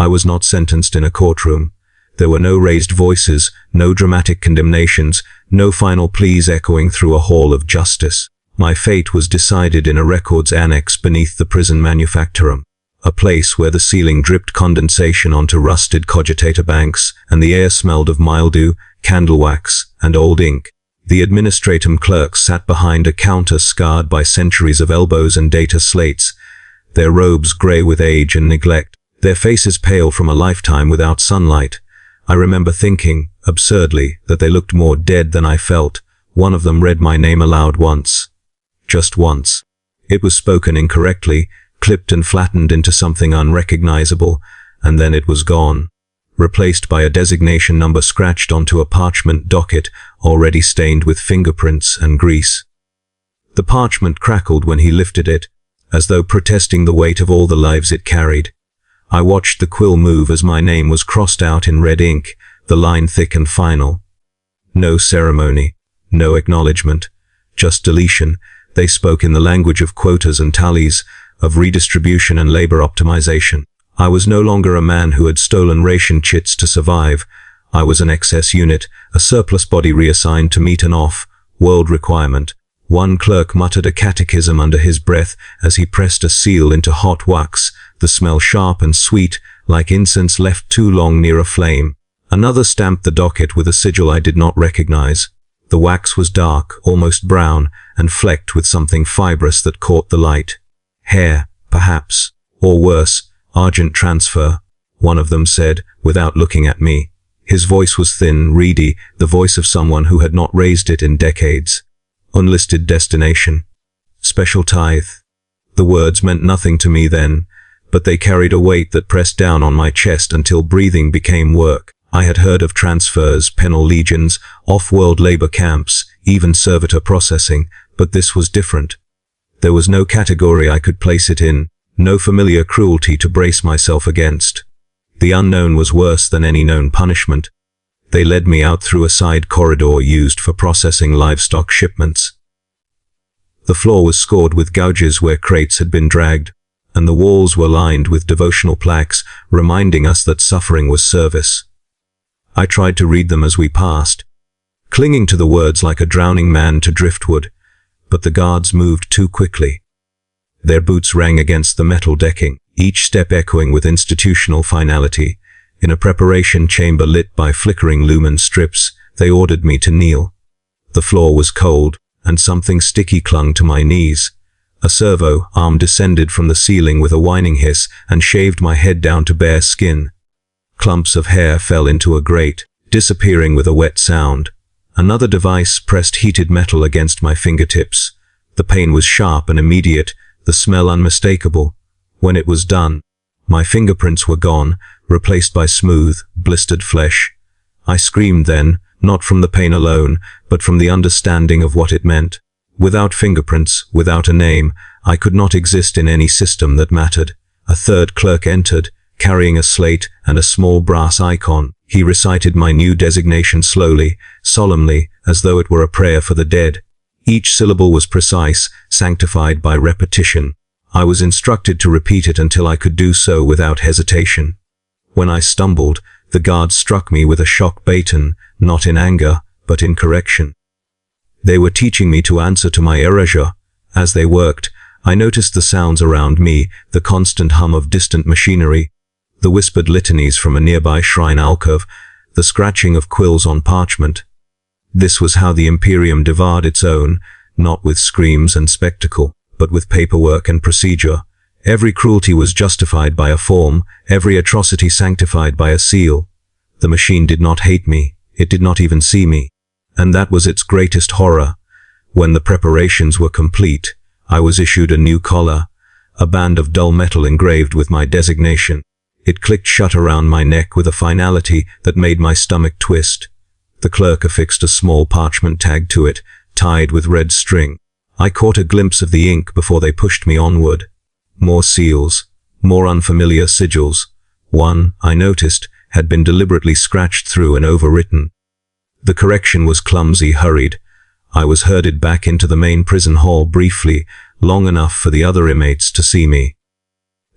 I was not sentenced in a courtroom. There were no raised voices, no dramatic condemnations, no final pleas echoing through a hall of justice. My fate was decided in a records annex beneath the prison manufactorum, a place where the ceiling dripped condensation onto rusted cogitator banks, and the air smelled of mildew, candle wax, and old ink. The administratum clerks sat behind a counter scarred by centuries of elbows and data slates, their robes grey with age and neglect, their faces pale from a lifetime without sunlight. I remember thinking, absurdly, that they looked more dead than I felt. One of them read my name aloud once. Just once. It was spoken incorrectly, clipped and flattened into something unrecognizable, and then it was gone, replaced by a designation number scratched onto a parchment docket already stained with fingerprints and grease. The parchment crackled when he lifted it, as though protesting the weight of all the lives it carried. I watched the quill move as my name was crossed out in red ink, the line thick and final. No ceremony, no acknowledgement, just deletion. They spoke in the language of quotas and tallies, of redistribution and labor optimization. I was no longer a man who had stolen ration chits to survive. I was an excess unit, a surplus body reassigned to meet an off-world requirement. One clerk muttered a catechism under his breath as he pressed a seal into hot wax, the smell sharp and sweet, like incense left too long near a flame. Another stamped the docket with a sigil I did not recognize. The wax was dark, almost brown, and flecked with something fibrous that caught the light. Hair, perhaps, or worse, argent transfer, one of them said, without looking at me. His voice was thin, reedy, the voice of someone who had not raised it in decades. Unlisted destination. Special tithe. The words meant nothing to me then, but they carried a weight that pressed down on my chest until breathing became work. I had heard of transfers, penal legions, off-world labor camps, even servitor processing, but this was different. There was no category I could place it in, no familiar cruelty to brace myself against. The unknown was worse than any known punishment. They led me out through a side corridor used for processing livestock shipments. The floor was scored with gouges where crates had been dragged, and the walls were lined with devotional plaques reminding us that suffering was service. I tried to read them as we passed, clinging to the words like a drowning man to driftwood, but the guards moved too quickly. Their boots rang against the metal decking, each step echoing with institutional finality. In a preparation chamber lit by flickering lumen strips, they ordered me to kneel. The floor was cold, and something sticky clung to my knees. A servo arm descended from the ceiling with a whining hiss and shaved my head down to bare skin. Clumps of hair fell into a grate, disappearing with a wet sound. Another device pressed heated metal against my fingertips. The pain was sharp and immediate, the smell unmistakable. When it was done, my fingerprints were gone, replaced by smooth, blistered flesh. I screamed then, not from the pain alone, but from the understanding of what it meant. Without fingerprints, without a name, I could not exist in any system that mattered. A third clerk entered, carrying a slate and a small brass icon. He recited my new designation slowly, solemnly, as though it were a prayer for the dead. Each syllable was precise, sanctified by repetition. I was instructed to repeat it until I could do so without hesitation. When I stumbled, the guards struck me with a shock baton, not in anger, but in correction. They were teaching me to answer to my erasure. As they worked, I noticed the sounds around me, the constant hum of distant machinery, the whispered litanies from a nearby shrine alcove, the scratching of quills on parchment. This was how the Imperium devoured its own, not with screams and spectacle, but with paperwork and procedure. Every cruelty was justified by a form, every atrocity sanctified by a seal. The machine did not hate me, it did not even see me. And that was its greatest horror. When the preparations were complete, I was issued a new collar, a band of dull metal engraved with my designation. It clicked shut around my neck with a finality that made my stomach twist. The clerk affixed a small parchment tag to it, tied with red string. I caught a glimpse of the ink before they pushed me onward. More seals, more unfamiliar sigils. One, I noticed, had been deliberately scratched through and overwritten. The correction was clumsy, hurried. I was herded back into the main prison hall briefly, long enough for the other inmates to see me.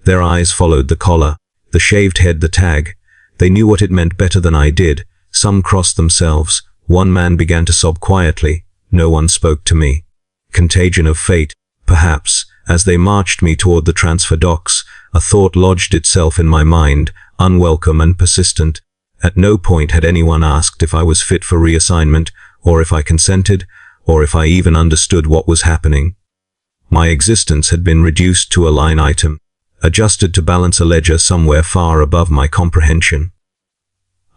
Their eyes followed the collar, The shaved head, the tag. They knew what it meant better than I did. Some crossed themselves. One man began to sob quietly. No one spoke to me. Contagion of fate, perhaps. As they marched me toward the transfer docks, a thought lodged itself in my mind, unwelcome and persistent. At no point had anyone asked if I was fit for reassignment, or if I consented, or if I even understood what was happening. My existence had been reduced to a line item, adjusted to balance a ledger somewhere far above my comprehension.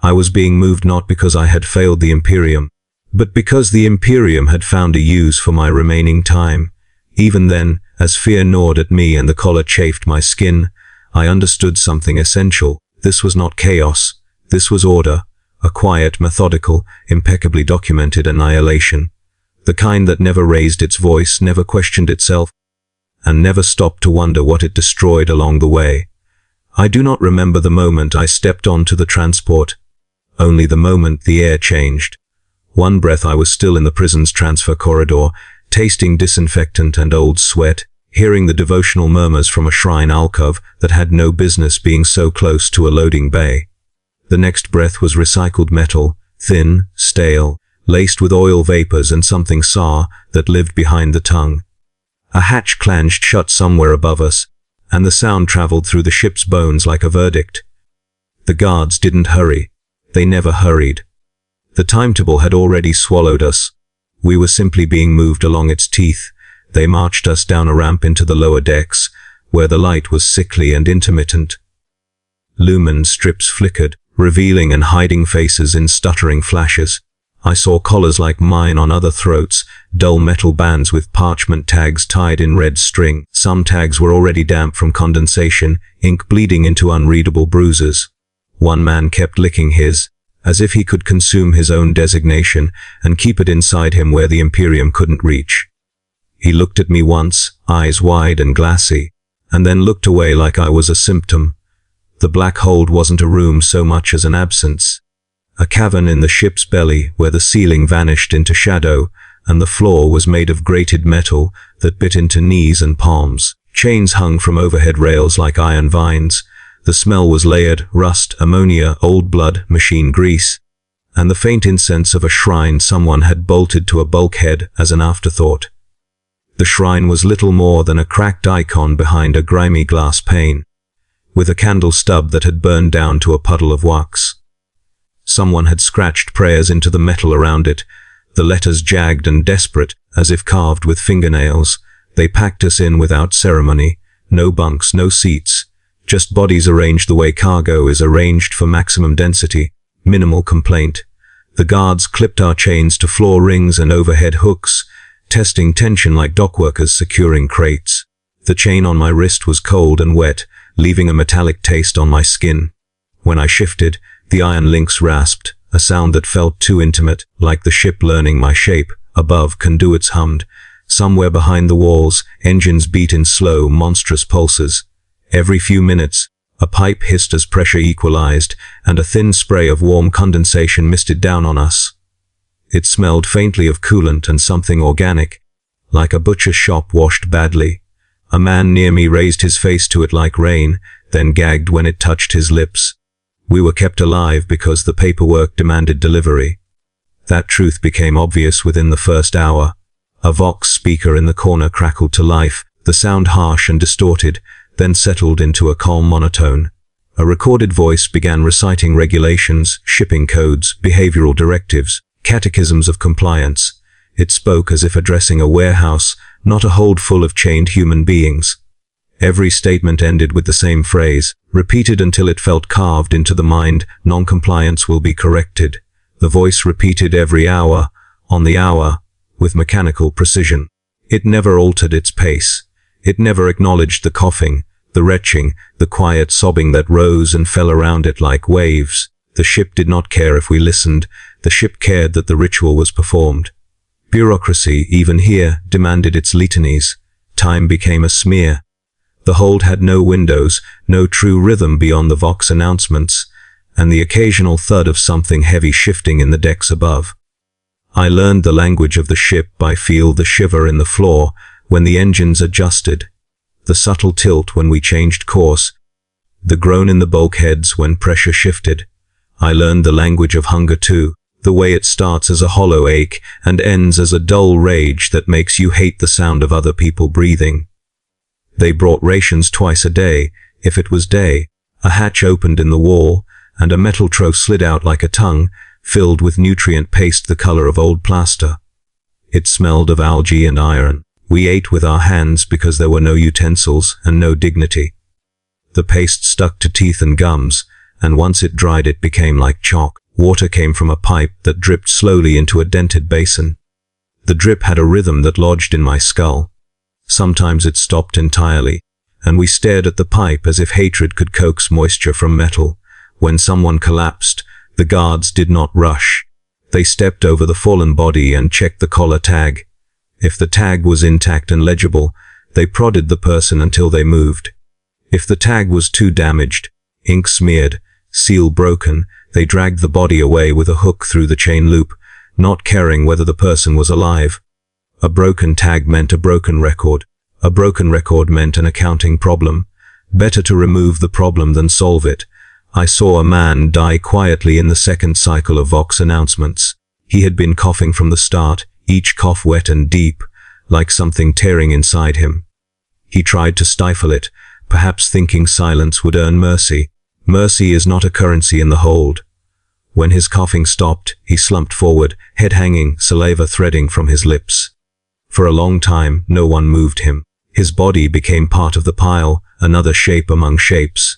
I was being moved not because I had failed the Imperium, but because the Imperium had found a use for my remaining time. Even then, as fear gnawed at me and the collar chafed my skin, I understood something essential. This was not chaos. This was order, a quiet, methodical, impeccably documented annihilation. The kind that never raised its voice, never questioned itself, and never stopped to wonder what it destroyed along the way. I do not remember the moment I stepped onto the transport, only the moment the air changed. One breath I was still in the prison's transfer corridor, tasting disinfectant and old sweat, hearing the devotional murmurs from a shrine alcove that had no business being so close to a loading bay. The next breath was recycled metal, thin, stale, laced with oil vapors and something sour that lived behind the tongue. A hatch clanged shut somewhere above us, and the sound traveled through the ship's bones like a verdict. The guards didn't hurry. They never hurried. The timetable had already swallowed us. We were simply being moved along its teeth. They marched us down a ramp into the lower decks, where the light was sickly and intermittent. Lumen strips flickered, revealing and hiding faces in stuttering flashes. I saw collars like mine on other throats, dull metal bands with parchment tags tied in red string. Some tags were already damp from condensation, ink bleeding into unreadable bruises. One man kept licking his, as if he could consume his own designation and keep it inside him where the Imperium couldn't reach. He looked at me once, eyes wide and glassy, and then looked away like I was a symptom. The black hold wasn't a room so much as an absence. A cavern in the ship's belly where the ceiling vanished into shadow, and the floor was made of grated metal that bit into knees and palms. Chains hung from overhead rails like iron vines. The smell was layered, rust, ammonia, old blood, machine grease, and the faint incense of a shrine someone had bolted to a bulkhead as an afterthought. The shrine was little more than a cracked icon behind a grimy glass pane, with a candle stub that had burned down to a puddle of wax. Someone had scratched prayers into the metal around it, the letters jagged and desperate, as if carved with fingernails. They packed us in without ceremony. No bunks, no seats, just bodies arranged the way cargo is arranged for maximum density. Minimal complaint. The guards clipped our chains to floor rings and overhead hooks, testing tension like dockworkers securing crates. The chain on my wrist was cold and wet, leaving a metallic taste on my skin. When I shifted, the iron links rasped, a sound that felt too intimate, like the ship learning my shape. Above, conduits hummed. Somewhere behind the walls, engines beat in slow, monstrous pulses. Every few minutes, a pipe hissed as pressure equalized, and a thin spray of warm condensation misted down on us. It smelled faintly of coolant and something organic, like a butcher's shop washed badly. A man near me raised his face to it like rain, then gagged when it touched his lips. We were kept alive because the paperwork demanded delivery. That truth became obvious within the first hour. A Vox speaker in the corner crackled to life, the sound harsh and distorted, then settled into a calm monotone. A recorded voice began reciting regulations, shipping codes, behavioral directives, catechisms of compliance. It spoke as if addressing a warehouse, not a hold full of chained human beings. Every statement ended with the same phrase, repeated until it felt carved into the mind: non-compliance will be corrected. The voice repeated every hour, on the hour, with mechanical precision. It never altered its pace. It never acknowledged the coughing, the retching, the quiet sobbing that rose and fell around it like waves. The ship did not care if we listened. The ship cared that the ritual was performed. Bureaucracy, even here, demanded its litanies. Time became a smear. The hold had no windows, no true rhythm beyond the Vox announcements, and the occasional thud of something heavy shifting in the decks above. I learned the language of the ship by feel the shiver in the floor when the engines adjusted, the subtle tilt when we changed course, the groan in the bulkheads when pressure shifted. I learned the language of hunger too, the way it starts as a hollow ache and ends as a dull rage that makes you hate the sound of other people breathing. They brought rations twice a day, if it was day. A hatch opened in the wall, and a metal trough slid out like a tongue, filled with nutrient paste the color of old plaster. It smelled of algae and iron. We ate with our hands because there were no utensils and no dignity. The paste stuck to teeth and gums, and once it dried it became like chalk. Water came from a pipe that dripped slowly into a dented basin. The drip had a rhythm that lodged in my skull. Sometimes it stopped entirely, and we stared at the pipe as if hatred could coax moisture from metal. When someone collapsed, the guards did not rush. They stepped over the fallen body and checked the collar tag. If the tag was intact and legible, they prodded the person until they moved. If the tag was too damaged, ink smeared, seal broken, they dragged the body away with a hook through the chain loop, not caring whether the person was alive. A broken tag meant a broken record. A broken record meant an accounting problem. Better to remove the problem than solve it. I saw a man die quietly in the second cycle of Vox announcements. He had been coughing from the start, each cough wet and deep, like something tearing inside him. He tried to stifle it, perhaps thinking silence would earn mercy. Mercy is not a currency in the hold. When his coughing stopped, he slumped forward, head hanging, saliva threading from his lips. For a long time, no one moved him. His body became part of the pile, another shape among shapes.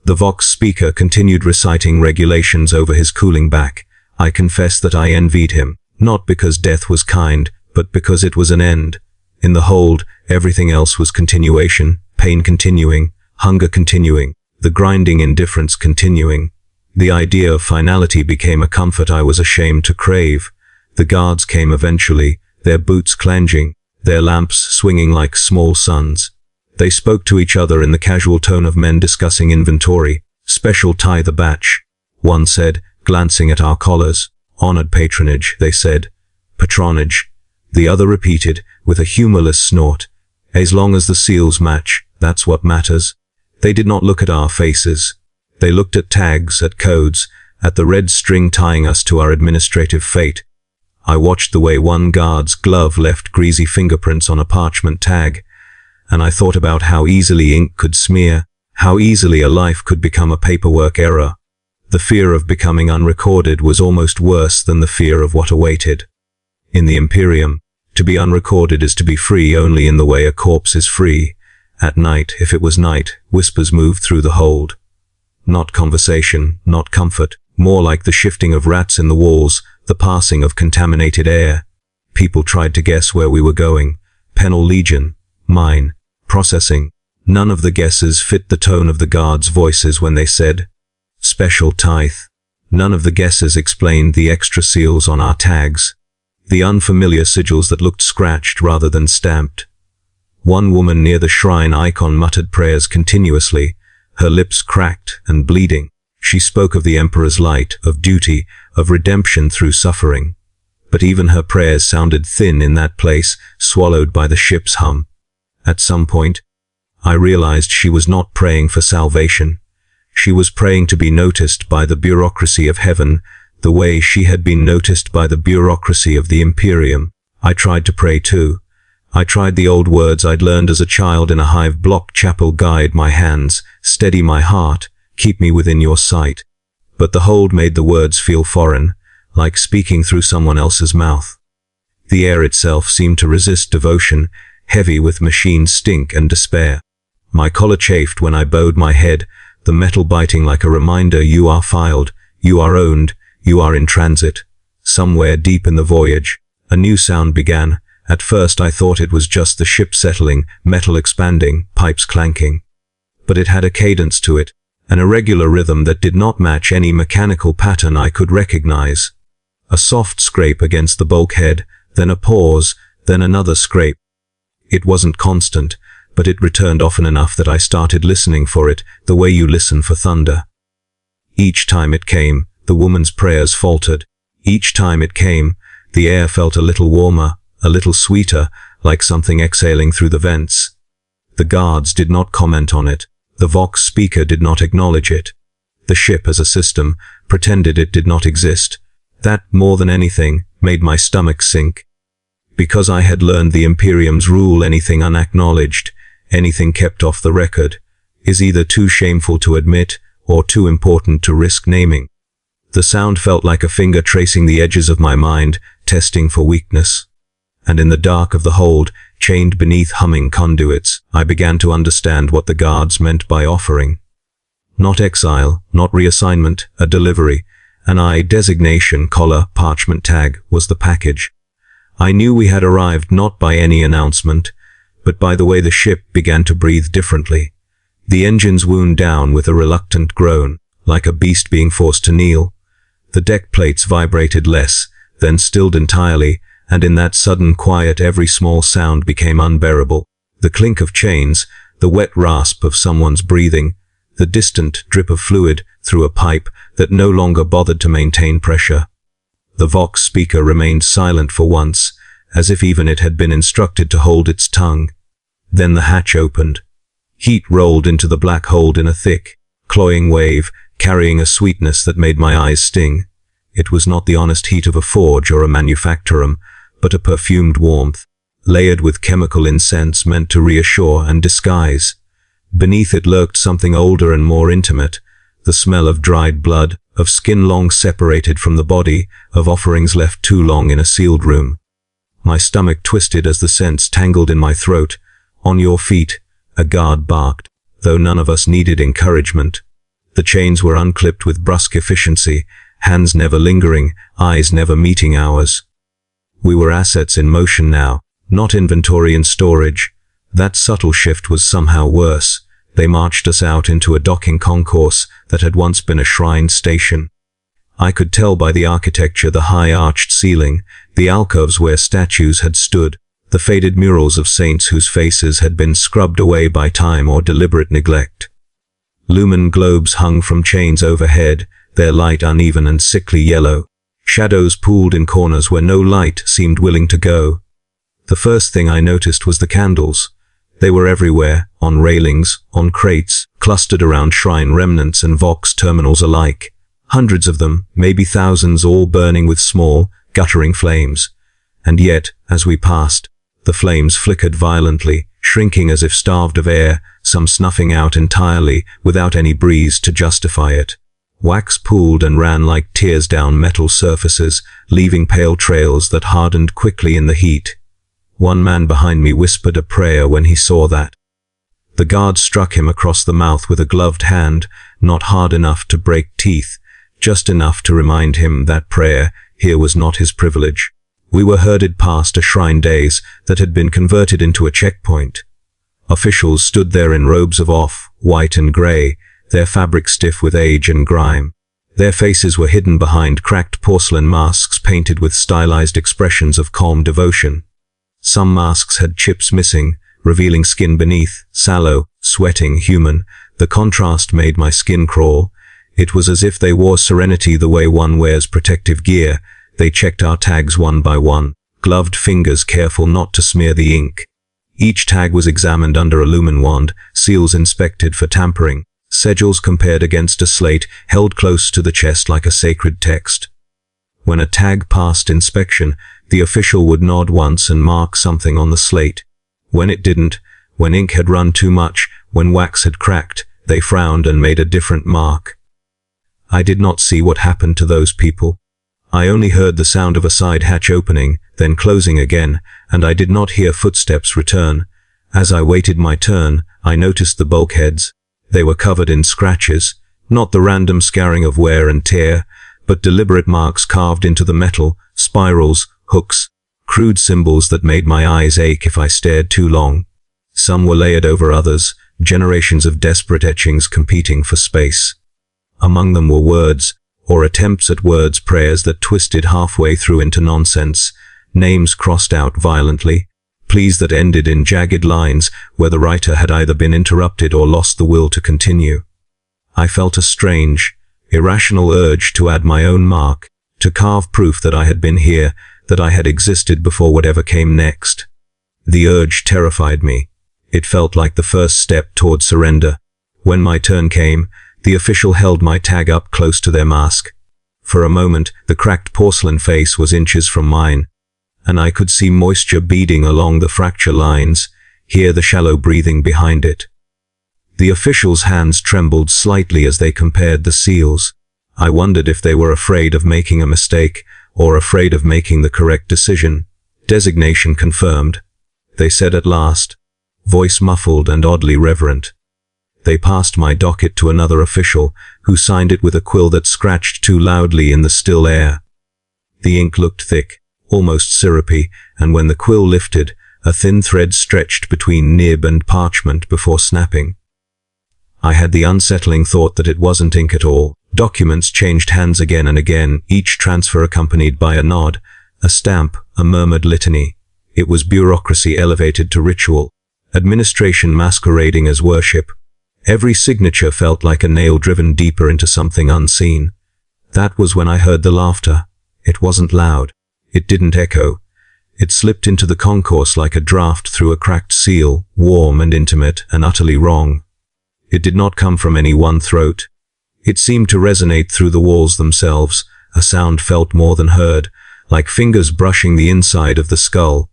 The Vox speaker continued reciting regulations over his cooling back. I confess that I envied him, not because death was kind, but because it was an end. In the hold, everything else was continuation, pain continuing, hunger continuing, the grinding indifference continuing. The idea of finality became a comfort I was ashamed to crave. The guards came eventually, their boots clenching, their lamps swinging like small suns. They spoke to each other in the casual tone of men discussing inventory. Special tie the batch, one said, glancing at our collars. Honored patronage, they said. Patronage, the other repeated, with a humorless snort. As long as the seals match, that's what matters. They did not look at our faces. They looked at tags, at codes, at the red string tying us to our administrative fate. I watched the way one guard's glove left greasy fingerprints on a parchment tag, and I thought about how easily ink could smear, how easily a life could become a paperwork error. The fear of becoming unrecorded was almost worse than the fear of what awaited. In the Imperium, to be unrecorded is to be free only in the way a corpse is free. At night, if it was night, whispers moved through the hold. Not conversation, not comfort, more like the shifting of rats in the walls, the passing of contaminated air. People tried to guess where we were going. Penal Legion, mine, processing. None of the guesses fit the tone of the guards' voices when they said, special tithe. None of the guesses explained the extra seals on our tags, the unfamiliar sigils that looked scratched rather than stamped. One woman near the shrine icon muttered prayers continuously, her lips cracked and bleeding. She spoke of the Emperor's light, of duty, of redemption through suffering. But even her prayers sounded thin in that place, swallowed by the ship's hum. At some point, I realized she was not praying for salvation. She was praying to be noticed by the bureaucracy of heaven, the way she had been noticed by the bureaucracy of the Imperium. I tried to pray too. I tried the old words I'd learned as a child in a hive-block chapel: guide my hands, steady my heart, keep me within your sight. But the hold made the words feel foreign, like speaking through someone else's mouth. The air itself seemed to resist devotion, heavy with machine stink and despair. My collar chafed when I bowed my head, the metal biting like a reminder: you are filed, you are owned, you are in transit. Somewhere deep in the voyage, a new sound began. At first I thought it was just the ship settling, metal expanding, pipes clanking. But it had a cadence to it, an irregular rhythm that did not match any mechanical pattern I could recognize. A soft scrape against the bulkhead, then a pause, then another scrape. It wasn't constant, but it returned often enough that I started listening for it, the way you listen for thunder. Each time it came, the woman's prayers faltered. Each time it came, the air felt a little warmer, a little sweeter, like something exhaling through the vents. The guards did not comment on it. The Vox speaker did not acknowledge it. The ship as a system pretended it did not exist. That, more than anything, made my stomach sink. Because I had learned the Imperium's rule: anything unacknowledged, anything kept off the record, is either too shameful to admit or too important to risk naming. The sound felt like a finger tracing the edges of my mind, testing for weakness. And in the dark of the hold, chained beneath humming conduits, I began to understand what the guards meant by offering. Not exile, not reassignment, a delivery. An I designation, collar, parchment tag was the package. I knew we had arrived not by any announcement, but by the way the ship began to breathe differently. The engines wound down with a reluctant groan, like a beast being forced to kneel. The deck plates vibrated less, then stilled entirely, and in that sudden quiet every small sound became unbearable. The clink of chains, the wet rasp of someone's breathing, the distant drip of fluid through a pipe that no longer bothered to maintain pressure. The Vox speaker remained silent for once, as if even it had been instructed to hold its tongue. Then the hatch opened. Heat rolled into the black hold in a thick, cloying wave, carrying a sweetness that made my eyes sting. It was not the honest heat of a forge or a manufactorum, but a perfumed warmth, layered with chemical incense meant to reassure and disguise. Beneath it lurked something older and more intimate, the smell of dried blood, of skin long separated from the body, of offerings left too long in a sealed room. My stomach twisted as the scents tangled in my throat. "On your feet," a guard barked, though none of us needed encouragement. The chains were unclipped with brusque efficiency, hands never lingering, eyes never meeting ours. We were assets in motion now, not inventory in storage. That subtle shift was somehow worse. They marched us out into a docking concourse that had once been a shrine station. I could tell by the architecture, the high arched ceiling, the alcoves where statues had stood, the faded murals of saints whose faces had been scrubbed away by time or deliberate neglect. Lumen globes hung from chains overhead, their light uneven and sickly yellow. Shadows pooled in corners where no light seemed willing to go. The first thing I noticed was the candles. They were everywhere, on railings, on crates, clustered around shrine remnants and Vox terminals alike. Hundreds of them, maybe thousands, all burning with small, guttering flames. And yet, as we passed, the flames flickered violently, shrinking as if starved of air, some snuffing out entirely, without any breeze to justify it. Wax pooled and ran like tears down metal surfaces, leaving pale trails that hardened quickly in the heat. One man behind me whispered a prayer when he saw that. The guard struck him across the mouth with a gloved hand, not hard enough to break teeth, just enough to remind him that prayer here was not his privilege. We were herded past a shrine days that had been converted into a checkpoint. Officials stood there in robes of off-white and grey, their fabric stiff with age and grime. Their faces were hidden behind cracked porcelain masks painted with stylized expressions of calm devotion. Some masks had chips missing, revealing skin beneath, sallow, sweating, human. The contrast made my skin crawl. It was as if they wore serenity the way one wears protective gear. They checked our tags one by one, gloved fingers careful not to smear the ink. Each tag was examined under a lumen wand, seals inspected for tampering, sigils compared against a slate held close to the chest like a sacred text. When a tag passed inspection, the official would nod once and mark something on the slate. When it didn't, when ink had run too much, when wax had cracked, they frowned and made a different mark. I did not see what happened to those people. I only heard the sound of a side hatch opening, then closing again, and I did not hear footsteps return. As I waited my turn, I noticed the bulkheads. They were covered in scratches, not the random scarring of wear and tear, but deliberate marks carved into the metal, spirals, hooks, crude symbols that made my eyes ache if I stared too long. Some were layered over others, generations of desperate etchings competing for space. Among them were words, or attempts at words, prayers that twisted halfway through into nonsense, names crossed out violently, pleas that ended in jagged lines where the writer had either been interrupted or lost the will to continue. I felt a strange, irrational urge to add my own mark, to carve proof that I had been here, that I had existed before whatever came next. The urge terrified me. It felt like the first step toward surrender. When my turn came, the official held my tag up close to their mask. For a moment, the cracked porcelain face was inches from mine, and I could see moisture beading along the fracture lines, hear the shallow breathing behind it. The official's hands trembled slightly as they compared the seals. I wondered if they were afraid of making a mistake, or afraid of making the correct decision. Designation confirmed, they said at last, voice muffled and oddly reverent. They passed my docket to another official, who signed it with a quill that scratched too loudly in the still air. The ink looked thick, almost syrupy, and when the quill lifted, a thin thread stretched between nib and parchment before snapping. I had the unsettling thought that it wasn't ink at all. Documents changed hands again and again, each transfer accompanied by a nod, a stamp, a murmured litany. It was bureaucracy elevated to ritual, administration masquerading as worship. Every signature felt like a nail driven deeper into something unseen. That was when I heard the laughter. It wasn't loud. It didn't echo. It slipped into the concourse like a draft through a cracked seal, warm and intimate and utterly wrong. It did not come from any one throat. It seemed to resonate through the walls themselves, a sound felt more than heard, like fingers brushing the inside of the skull.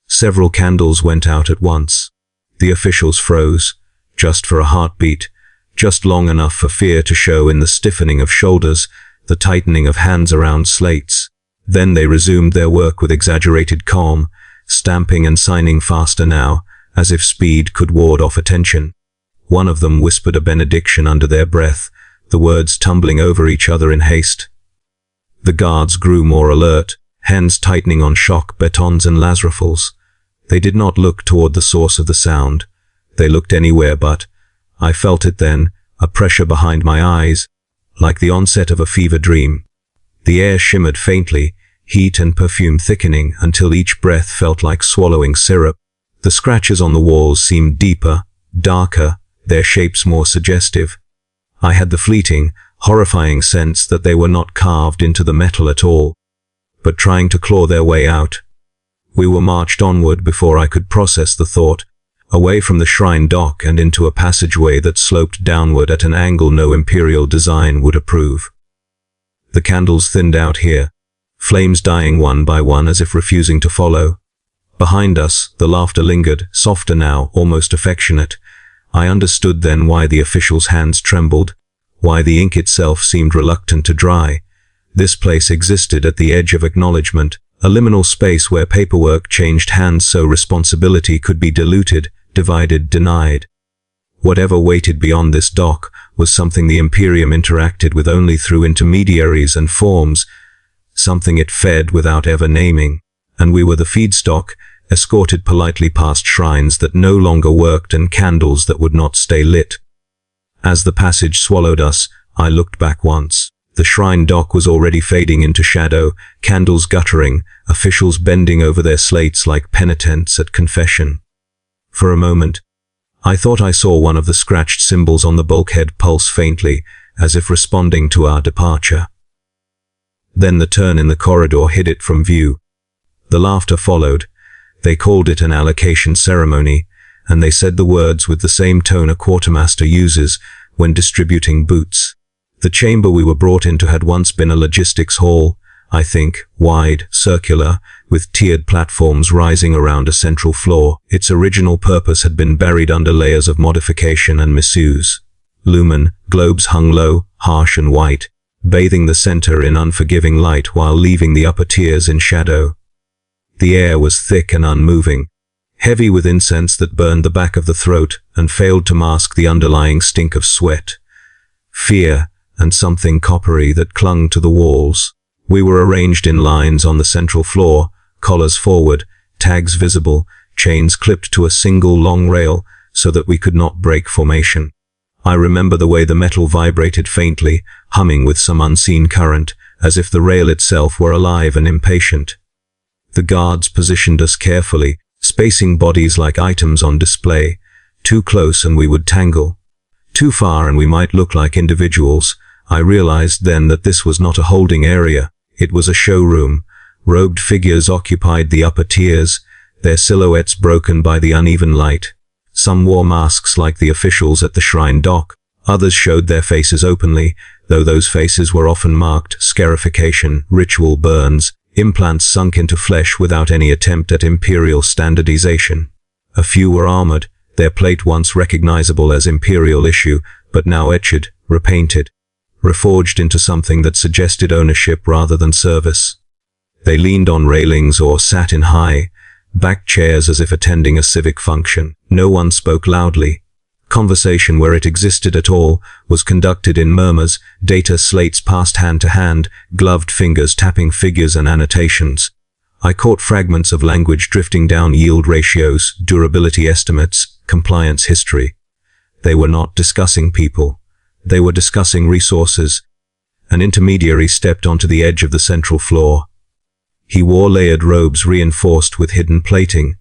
Several candles went out at once. The officials froze, just for a heartbeat, just long enough for fear to show in the stiffening of shoulders, the tightening of hands around slates. Then they resumed their work with exaggerated calm, stamping and signing faster now, as if speed could ward off attention. One of them whispered a benediction under their breath, the words tumbling over each other in haste. The guards grew more alert, hands tightening on shock batons and lazarifals. They did not look toward the source of the sound. They looked anywhere but. I felt it then, a pressure behind my eyes, like the onset of a fever dream. The air shimmered faintly, heat and perfume thickening until each breath felt like swallowing syrup. The scratches on the walls seemed deeper, darker, their shapes more suggestive. I had the fleeting, horrifying sense that they were not carved into the metal at all, but trying to claw their way out. We were marched onward before I could process the thought, away from the shrine dock and into a passageway that sloped downward at an angle no imperial design would approve. The candles thinned out here, flames dying one by one as if refusing to follow. Behind us, the laughter lingered, softer now, almost affectionate. I understood then why the official's hands trembled, why the ink itself seemed reluctant to dry. This place existed at the edge of acknowledgement, a liminal space where paperwork changed hands so responsibility could be diluted, divided, denied. Whatever waited beyond this dock was something the Imperium interacted with only through intermediaries and forms, something it fed without ever naming, and we were the feedstock, escorted politely past shrines that no longer worked and candles that would not stay lit. As the passage swallowed us, I looked back once. The shrine dock was already fading into shadow, candles guttering, officials bending over their slates like penitents at confession. For a moment, I thought I saw one of the scratched symbols on the bulkhead pulse faintly, as if responding to our departure. Then the turn in the corridor hid it from view. The laughter followed. They called it an allocation ceremony, and they said the words with the same tone a quartermaster uses when distributing boots. The chamber we were brought into had once been a logistics hall, I think, wide, circular, with tiered platforms rising around a central floor. Its original purpose had been buried under layers of modification and misuse. Lumen, globes hung low, harsh and white, bathing the center in unforgiving light while leaving the upper tiers in shadow. The air was thick and unmoving, heavy with incense that burned the back of the throat and failed to mask the underlying stink of sweat, fear, and something coppery that clung to the walls. We were arranged in lines on the central floor, collars forward, tags visible, chains clipped to a single long rail so that we could not break formation. I remember the way the metal vibrated faintly, humming with some unseen current, as if the rail itself were alive and impatient. The guards positioned us carefully, spacing bodies like items on display. Too close and we would tangle. Too far and we might look like individuals. I realized then that this was not a holding area. It was a showroom. Robed figures occupied the upper tiers, their silhouettes broken by the uneven light. Some wore masks like the officials at the shrine dock. Others showed their faces openly, though those faces were often marked scarification, ritual burns, implants sunk into flesh without any attempt at imperial standardization. A few were armored, their plate once recognizable as imperial issue, but now etched, repainted, reforged into something that suggested ownership rather than service. They leaned on railings or sat in high, backed chairs as if attending a civic function. No one spoke loudly. Conversation, where it existed at all, was conducted in murmurs, data slates passed hand to hand, gloved fingers tapping figures and annotations. I caught fragments of language drifting down yield ratios, durability estimates, compliance history. They were not discussing people. They were discussing resources. An intermediary stepped onto the edge of the central floor. He wore layered robes reinforced with hidden plating,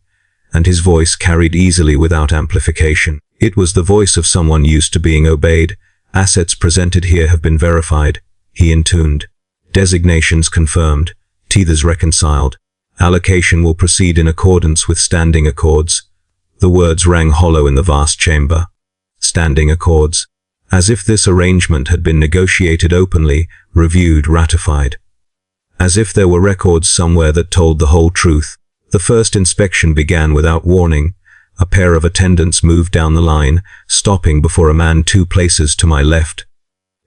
and his voice carried easily without amplification. It was the voice of someone used to being obeyed. Assets presented here have been verified, he intoned. Designations confirmed, tethers reconciled. Allocation will proceed in accordance with standing accords. The words rang hollow in the vast chamber. Standing accords. As if this arrangement had been negotiated openly, reviewed, ratified. As if there were records somewhere that told the whole truth. The first inspection began without warning. A pair of attendants moved down the line, stopping before a man 2 places to my left.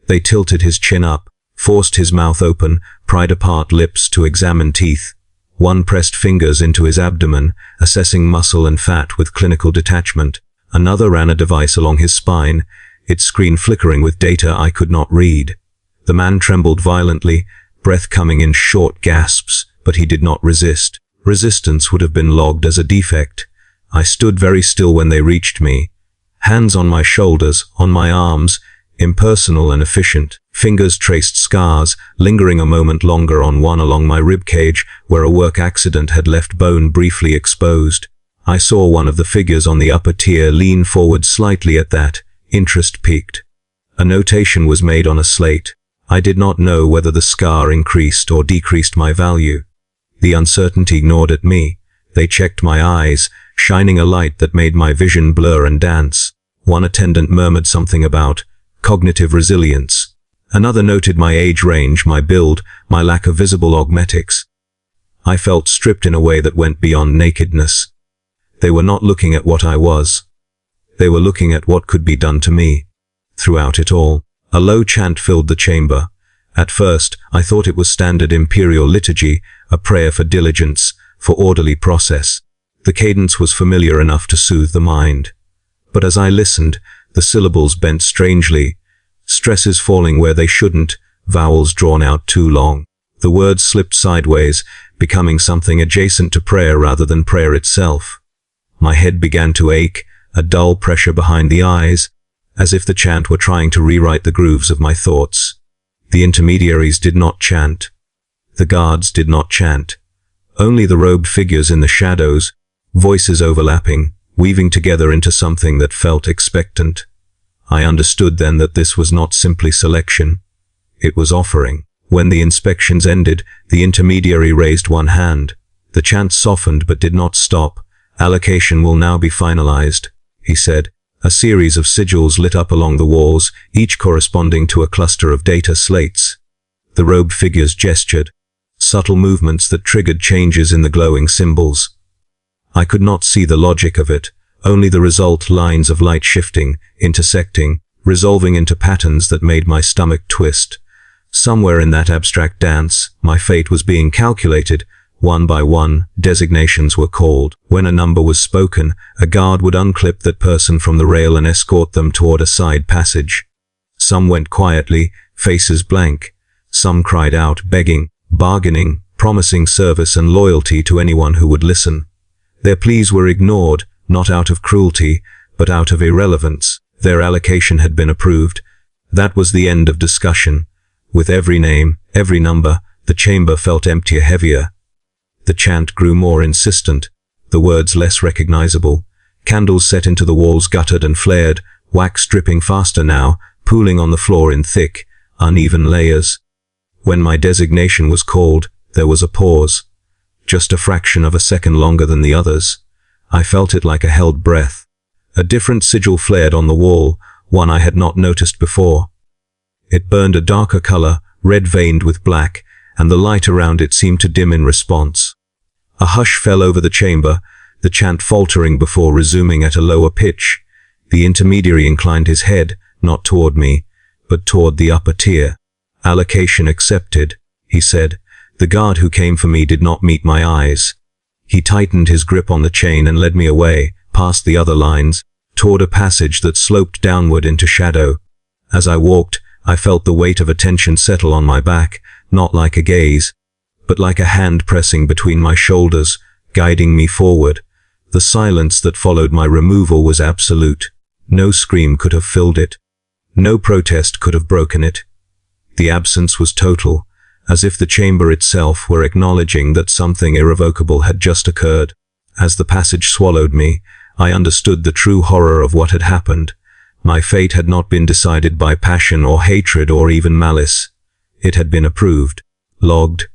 They tilted his chin up, forced his mouth open, pried apart lips to examine teeth. One pressed fingers into his abdomen, assessing muscle and fat with clinical detachment. Another ran a device along his spine, its screen flickering with data I could not read. The man trembled violently, breath coming in short gasps, but he did not resist. Resistance would have been logged as a defect. I stood very still when they reached me. Hands on my shoulders, on my arms, impersonal and efficient. Fingers traced scars, lingering a moment longer on one along my rib cage, where a work accident had left bone briefly exposed. I saw one of the figures on the upper tier lean forward slightly at that. Interest peaked. A notation was made on a slate. I did not know whether the scar increased or decreased my value. The uncertainty gnawed at me. They checked my eyes, shining a light that made my vision blur and dance. One attendant murmured something about cognitive resilience. Another noted my age range, my build, my lack of visible augmetics. I felt stripped in a way that went beyond nakedness. They were not looking at what I was. They were looking at what could be done to me. Throughout it all, a low chant filled the chamber. At first, I thought it was standard imperial liturgy, a prayer for diligence, for orderly process. The cadence was familiar enough to soothe the mind. But as I listened, the syllables bent strangely, stresses falling where they shouldn't, vowels drawn out too long. The words slipped sideways, becoming something adjacent to prayer rather than prayer itself. My head began to ache, a dull pressure behind the eyes, as if the chant were trying to rewrite the grooves of my thoughts. The intermediaries did not chant. The guards did not chant. Only the robed figures in the shadows, voices overlapping, weaving together into something that felt expectant. I understood then that this was not simply selection. It was offering. When the inspections ended, the intermediary raised one hand. The chant softened but did not stop. Allocation will now be finalized, he said. A series of sigils lit up along the walls, each corresponding to a cluster of data slates. The robed figures gestured, subtle movements that triggered changes in the glowing symbols. I could not see the logic of it, only the result, lines of light shifting, intersecting, resolving into patterns that made my stomach twist. Somewhere in that abstract dance, my fate was being calculated. One by one, designations were called. When a number was spoken, a guard would unclip that person from the rail and escort them toward a side passage. Some went quietly, faces blank. Some cried out, begging, bargaining, promising service and loyalty to anyone who would listen. Their pleas were ignored, not out of cruelty, but out of irrelevance. Their allocation had been approved. That was the end of discussion. With every name, every number, the chamber felt emptier, heavier. The chant grew more insistent, the words less recognizable. Candles set into the walls guttered and flared, wax dripping faster now, pooling on the floor in thick, uneven layers. When my designation was called, there was a pause. Just a fraction of a second longer than the others. I felt it like a held breath. A different sigil flared on the wall, one I had not noticed before. It burned a darker color, red veined with black, and the light around it seemed to dim in response. A hush fell over the chamber, the chant faltering before resuming at a lower pitch. The intermediary inclined his head, not toward me, but toward the upper tier. "Allocation accepted," he said. The guard who came for me did not meet my eyes. He tightened his grip on the chain and led me away, past the other lines, toward a passage that sloped downward into shadow. As I walked, I felt the weight of attention settle on my back, not like a gaze, but like a hand pressing between my shoulders, guiding me forward. The silence that followed my removal was absolute. No scream could have filled it. No protest could have broken it. The absence was total, as if the chamber itself were acknowledging that something irrevocable had just occurred. As the passage swallowed me, I understood the true horror of what had happened. My fate had not been decided by passion or hatred or even malice. It had been approved, logged,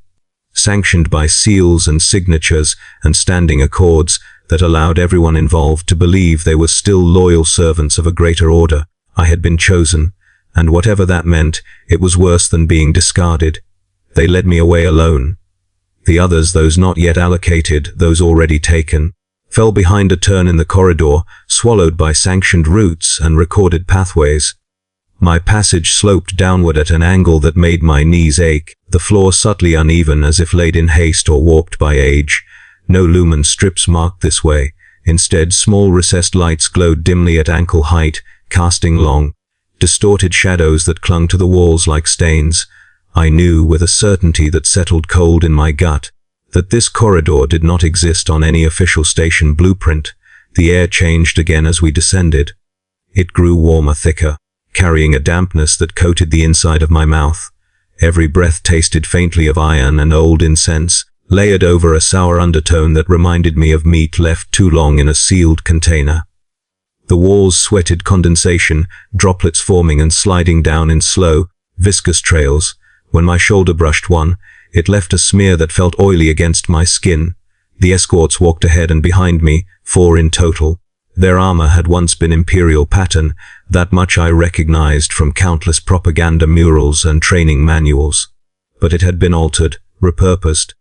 sanctioned by seals and signatures and standing accords that allowed everyone involved to believe they were still loyal servants of a greater order. I had been chosen, and whatever that meant, it was worse than being discarded. They led me away alone. The others, those not yet allocated, those already taken, fell behind a turn in the corridor, swallowed by sanctioned routes and recorded pathways. My passage sloped downward at an angle that made my knees ache, the floor subtly uneven as if laid in haste or warped by age. No lumen strips marked this way. Instead, small recessed lights glowed dimly at ankle height, casting long, distorted shadows that clung to the walls like stains. I knew with a certainty that settled cold in my gut that this corridor did not exist on any official station blueprint. The air changed again as we descended. It grew warmer, thicker, carrying a dampness that coated the inside of my mouth. Every breath tasted faintly of iron and old incense, layered over a sour undertone that reminded me of meat left too long in a sealed container. The walls sweated condensation, droplets forming and sliding down in slow, viscous trails. When my shoulder brushed one, it left a smear that felt oily against my skin. The escorts walked ahead and behind me, 4 in total. Their armor had once been imperial pattern, that much I recognized from countless propaganda murals and training manuals. But it had been altered, repurposed.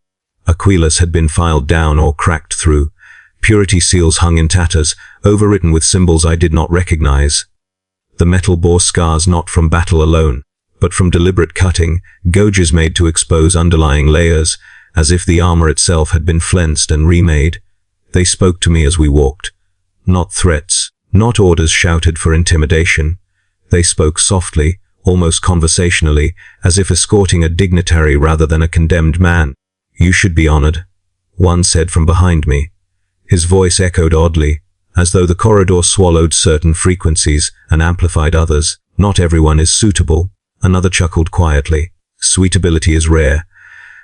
Aquilas had been filed down or cracked through. Purity seals hung in tatters, overwritten with symbols I did not recognize. The metal bore scars not from battle alone, but from deliberate cutting, gouges made to expose underlying layers, as if the armor itself had been flensed and remade. They spoke to me as we walked. Not threats, not orders shouted for intimidation. They spoke softly, almost conversationally, as if escorting a dignitary rather than a condemned man. "You should be honored," one said from behind me. His voice echoed oddly, as though the corridor swallowed certain frequencies and amplified others. "Not everyone is suitable," another chuckled quietly. "Suitability is rare.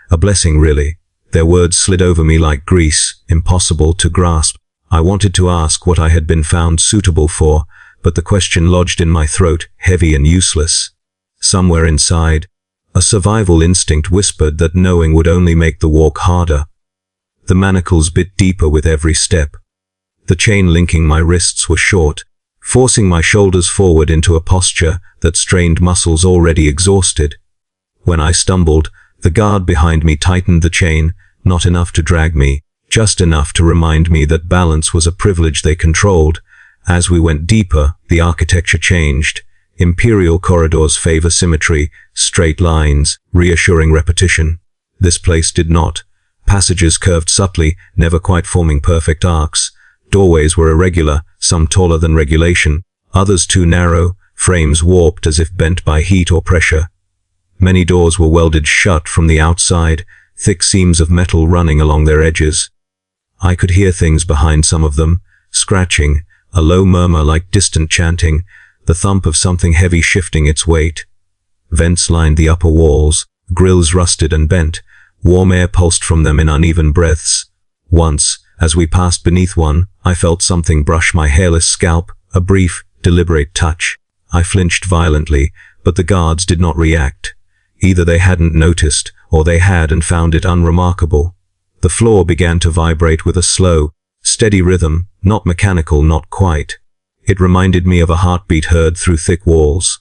A blessing, really." Their words slid over me like grease, impossible to grasp. I wanted to ask what I had been found suitable for, but the question lodged in my throat, heavy and useless. Somewhere inside, a survival instinct whispered that knowing would only make the walk harder. The manacles bit deeper with every step. The chain linking my wrists was short, forcing my shoulders forward into a posture that strained muscles already exhausted. When I stumbled, the guard behind me tightened the chain, not enough to drag me, just enough to remind me that balance was a privilege they controlled. As we went deeper, the architecture changed. Imperial corridors favor symmetry, straight lines, reassuring repetition. This place did not. Passages curved subtly, never quite forming perfect arcs. Doorways were irregular, some taller than regulation, others too narrow, frames warped as if bent by heat or pressure. Many doors were welded shut from the outside, thick seams of metal running along their edges. I could hear things behind some of them, scratching, a low murmur like distant chanting, the thump of something heavy shifting its weight. Vents lined the upper walls, grills rusted and bent, warm air pulsed from them in uneven breaths. Once, as we passed beneath one, I felt something brush my hairless scalp, a brief, deliberate touch. I flinched violently, but the guards did not react. Either they hadn't noticed, or they had and found it unremarkable. The floor began to vibrate with a slow, steady rhythm, not mechanical, not quite. It reminded me of a heartbeat heard through thick walls.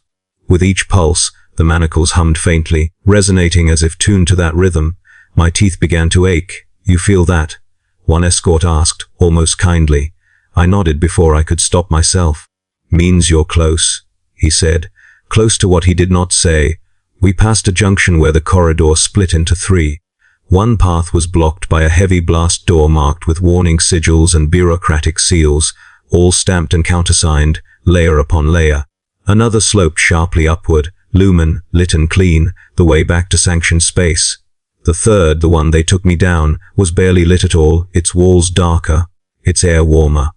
With each pulse, the manacles hummed faintly, resonating as if tuned to that rhythm. My teeth began to ache. "You feel that?" one escort asked, almost kindly. I nodded before I could stop myself. "Means you're close," he said, close to what he did not say. We passed a junction where the corridor split into three. One path was blocked by a heavy blast door marked with warning sigils and bureaucratic seals, all stamped and countersigned, layer upon layer. Another sloped sharply upward, lumen, lit and clean, the way back to sanctioned space. The third, the one they took me down, was barely lit at all, its walls darker, its air warmer.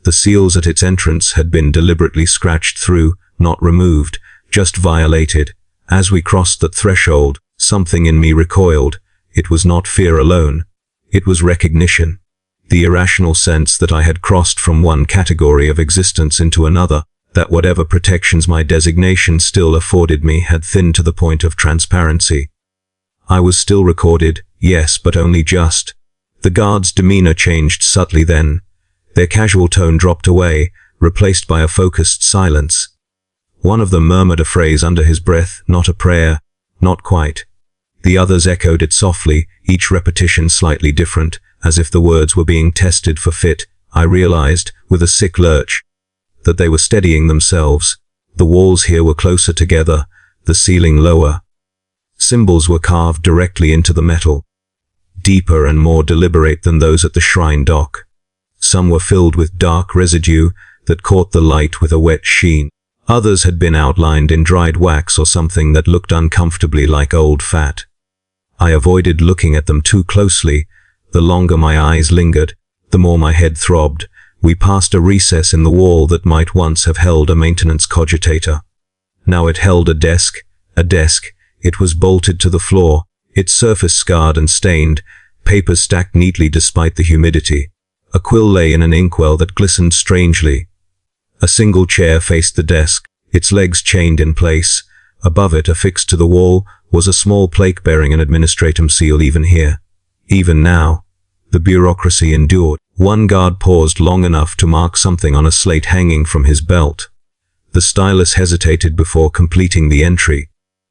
The seals at its entrance had been deliberately scratched through, not removed, just violated. As we crossed that threshold, something in me recoiled. It was not fear alone. It was recognition. The irrational sense that I had crossed from one category of existence into another, that whatever protections my designation still afforded me had thinned to the point of transparency. I was still recorded, yes, but only just. The guards' demeanor changed subtly then. Their casual tone dropped away, replaced by a focused silence. One of them murmured a phrase under his breath, not a prayer, not quite. The others echoed it softly, each repetition slightly different, as if the words were being tested for fit. I realized, with a sick lurch, that they were steadying themselves. The walls here were closer together, the ceiling lower. Symbols were carved directly into the metal, deeper and more deliberate than those at the shrine dock. Some were filled with dark residue that caught the light with a wet sheen. Others had been outlined in dried wax or something that looked uncomfortably like old fat. I avoided looking at them too closely. The longer my eyes lingered, the more my head throbbed. We passed a recess in the wall that might once have held a maintenance cogitator. Now it held a desk. It was bolted to the floor, its surface scarred and stained, papers stacked neatly despite the humidity. A quill lay in an inkwell that glistened strangely. A single chair faced the desk, its legs chained in place. Above it, affixed to the wall, was a small plaque bearing an administratum seal. Even here, even now, the bureaucracy endured. One guard paused long enough to mark something on a slate hanging from his belt. The stylus hesitated before completing the entry.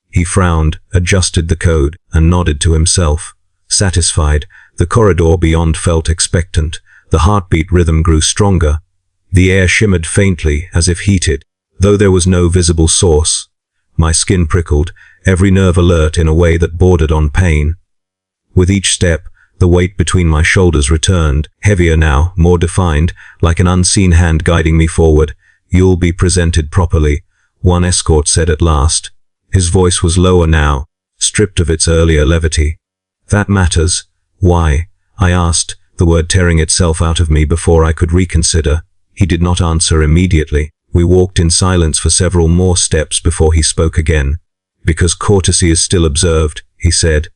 He frowned, adjusted the code, and nodded to himself. Satisfied, the corridor beyond felt expectant. The heartbeat rhythm grew stronger. The air shimmered faintly, as if heated, though there was no visible source. My skin prickled, every nerve alert in a way that bordered on pain. With each step, the weight between my shoulders returned, heavier now, more defined, like an unseen hand guiding me forward. "You'll be presented properly," one escort said at last. His voice was lower now, stripped of its earlier levity. "That matters." "Why?" I asked, the word tearing itself out of me before I could reconsider. He did not answer immediately. We walked in silence for several more steps before he spoke again. "Because courtesy is still observed," he said.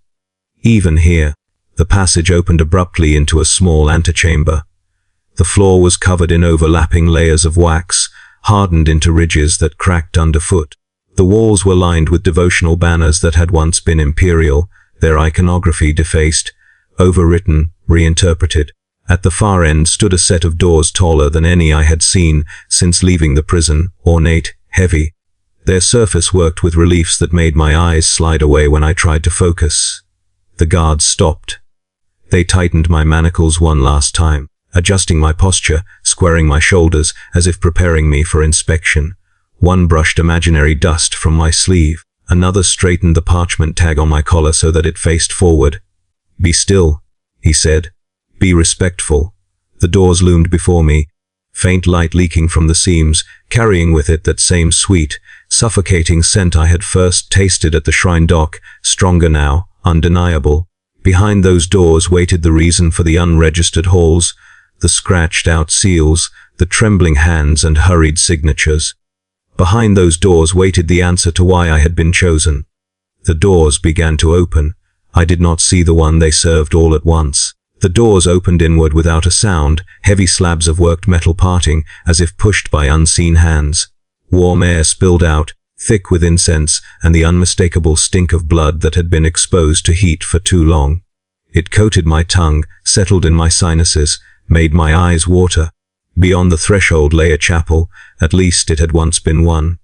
"Even here." The passage opened abruptly into a small antechamber. The floor was covered in overlapping layers of wax, hardened into ridges that cracked underfoot. The walls were lined with devotional banners that had once been imperial, their iconography defaced, overwritten, reinterpreted. At the far end stood a set of doors taller than any I had seen since leaving the prison, ornate, heavy. Their surface worked with reliefs that made my eyes slide away when I tried to focus. The guards stopped. They tightened my manacles one last time, adjusting my posture, squaring my shoulders, as if preparing me for inspection. One brushed imaginary dust from my sleeve. Another straightened the parchment tag on my collar so that it faced forward. "Be still," he said. "Be respectful." The doors loomed before me, faint light leaking from the seams, carrying with it that same sweet, suffocating scent I had first tasted at the shrine dock, stronger now, undeniable. Behind those doors waited the reason for the unregistered halls, the scratched-out seals, the trembling hands and hurried signatures. Behind those doors waited the answer to why I had been chosen. The doors began to open. I did not see the one they served all at once. The doors opened inward without a sound, heavy slabs of worked metal parting, as if pushed by unseen hands. Warm air spilled out, thick with incense and the unmistakable stink of blood that had been exposed to heat for too long. It coated my tongue, settled in my sinuses, made my eyes water. Beyond the threshold lay a chapel, at least it had once been one.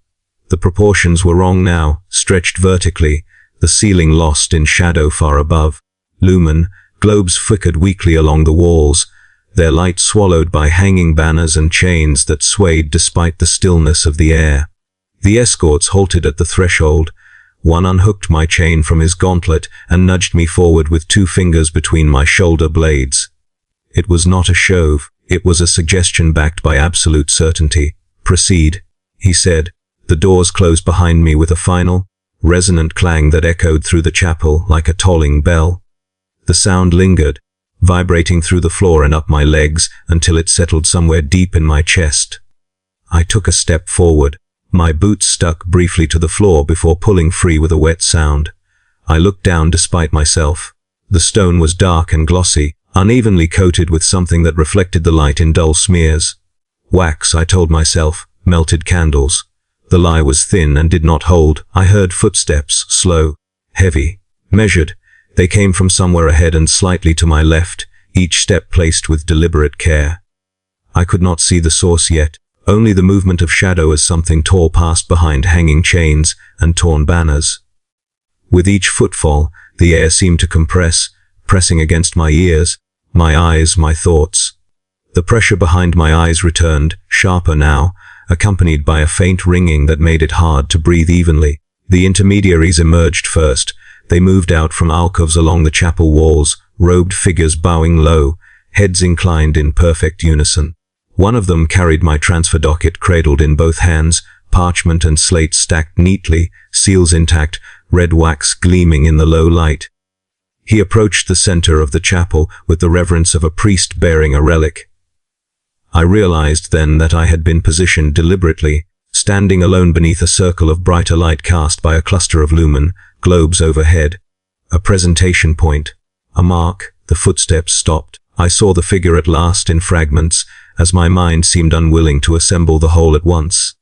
The proportions were wrong now, stretched vertically, the ceiling lost in shadow far above. Lumen, globes flickered weakly along the walls, their light swallowed by hanging banners and chains that swayed despite the stillness of the air. The escorts halted at the threshold. One unhooked my chain from his gauntlet and nudged me forward with 2 fingers between my shoulder blades. It was not a shove, it was a suggestion backed by absolute certainty. "Proceed," he said. The doors closed behind me with a final, resonant clang that echoed through the chapel like a tolling bell. The sound lingered, vibrating through the floor and up my legs until it settled somewhere deep in my chest. I took a step forward. My boots stuck briefly to the floor before pulling free with a wet sound. I looked down despite myself. The stone was dark and glossy, unevenly coated with something that reflected the light in dull smears. Wax, I told myself, melted candles. The lie was thin and did not hold. I heard footsteps, slow, heavy, measured. They came from somewhere ahead and slightly to my left, each step placed with deliberate care. I could not see the source yet, only the movement of shadow as something tall passed behind hanging chains and torn banners. With each footfall, the air seemed to compress, pressing against my ears, my eyes, my thoughts. The pressure behind my eyes returned, sharper now, accompanied by a faint ringing that made it hard to breathe evenly. The intermediaries emerged first. They moved out from alcoves along the chapel walls, robed figures bowing low, heads inclined in perfect unison. One of them carried my transfer docket cradled in both hands, parchment and slate stacked neatly, seals intact, red wax gleaming in the low light. He approached the center of the chapel with the reverence of a priest bearing a relic. I realized then that I had been positioned deliberately, standing alone beneath a circle of brighter light cast by a cluster of lumen, globes overhead. A presentation point. A mark. The footsteps stopped. I saw the figure at last in fragments, as my mind seemed unwilling to assemble the whole at once.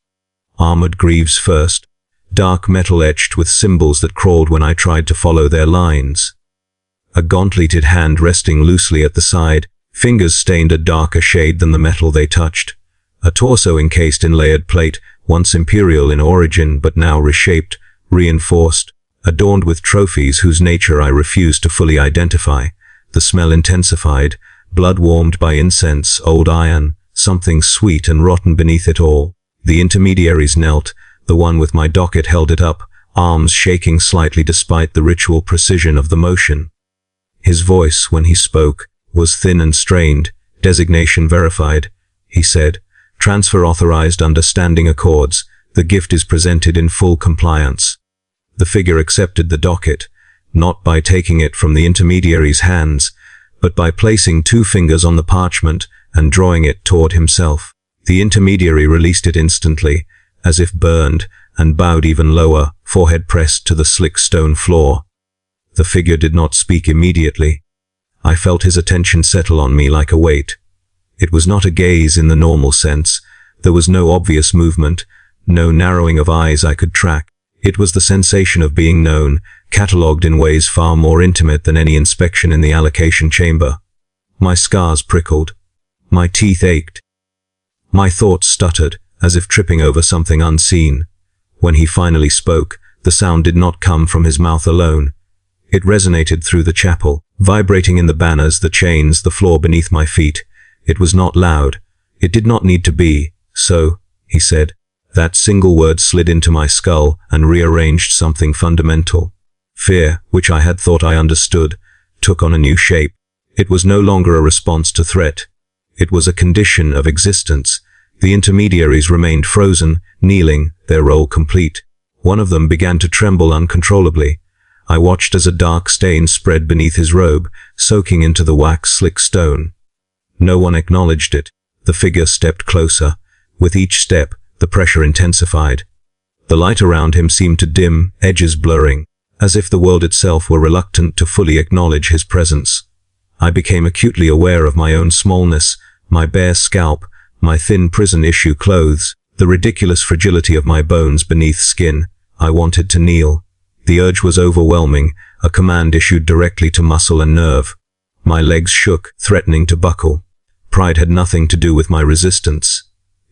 Armored greaves first. Dark metal etched with symbols that crawled when I tried to follow their lines. A gauntleted hand resting loosely at the side, fingers stained a darker shade than the metal they touched. A torso encased in layered plate, once imperial in origin but now reshaped, reinforced, adorned with trophies whose nature I refused to fully identify. The smell intensified, blood warmed by incense, old iron, something sweet and rotten beneath it all. The intermediaries knelt, the one with my docket held it up, arms shaking slightly despite the ritual precision of the motion. His voice, when he spoke, was thin and strained. "Designation verified," he said. "Transfer authorized under standing accords. The gift is presented in full compliance." The figure accepted the docket, not by taking it from the intermediary's hands, but by placing 2 fingers on the parchment and drawing it toward himself. The intermediary released it instantly, as if burned, and bowed even lower, forehead pressed to the slick stone floor. The figure did not speak immediately. I felt his attention settle on me like a weight. It was not a gaze in the normal sense. There was no obvious movement, no narrowing of eyes I could track. It was the sensation of being known, catalogued in ways far more intimate than any inspection in the allocation chamber. My scars prickled. My teeth ached. My thoughts stuttered, as if tripping over something unseen. When he finally spoke, the sound did not come from his mouth alone. It resonated through the chapel, vibrating in the banners, the chains, the floor beneath my feet. It was not loud. It did not need to be. "So," he said. That single word slid into my skull and rearranged something fundamental. Fear, which I had thought I understood, took on a new shape. It was no longer a response to threat. It was a condition of existence. The intermediaries remained frozen, kneeling, their role complete. One of them began to tremble uncontrollably. I watched as a dark stain spread beneath his robe, soaking into the wax-slick stone. No one acknowledged it. The figure stepped closer. With each step, the pressure intensified. The light around him seemed to dim, edges blurring, as if the world itself were reluctant to fully acknowledge his presence. I became acutely aware of my own smallness, my bare scalp, my thin prison-issue clothes, the ridiculous fragility of my bones beneath skin. I wanted to kneel. The urge was overwhelming, a command issued directly to muscle and nerve. My legs shook, threatening to buckle. Pride had nothing to do with my resistance.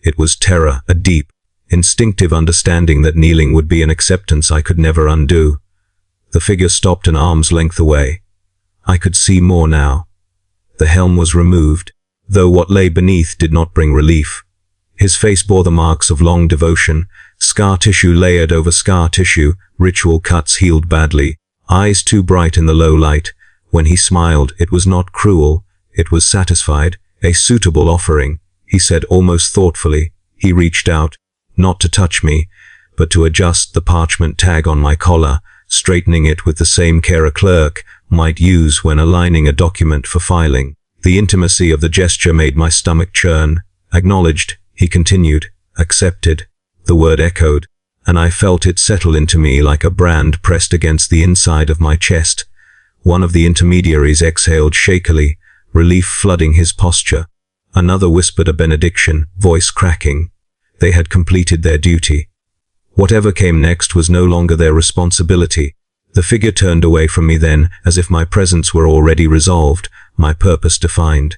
It was terror, a deep, instinctive understanding that kneeling would be an acceptance I could never undo. The figure stopped an arm's length away. I could see more now. The helm was removed, though what lay beneath did not bring relief. His face bore the marks of long devotion, scar tissue layered over scar tissue, ritual cuts healed badly, eyes too bright in the low light. When he smiled, it was not cruel, it was satisfied, a suitable offering, he said almost thoughtfully. He reached out, not to touch me, but to adjust the parchment tag on my collar, straightening it with the same care a clerk might use when aligning a document for filing. The intimacy of the gesture made my stomach churn. Acknowledged, he continued. Accepted. The word echoed, and I felt it settle into me like a brand pressed against the inside of my chest. One of the intermediaries exhaled shakily, relief flooding his posture. Another whispered a benediction, voice cracking. They had completed their duty. Whatever came next was no longer their responsibility. The figure turned away from me then, as if my presence were already resolved, my purpose defined.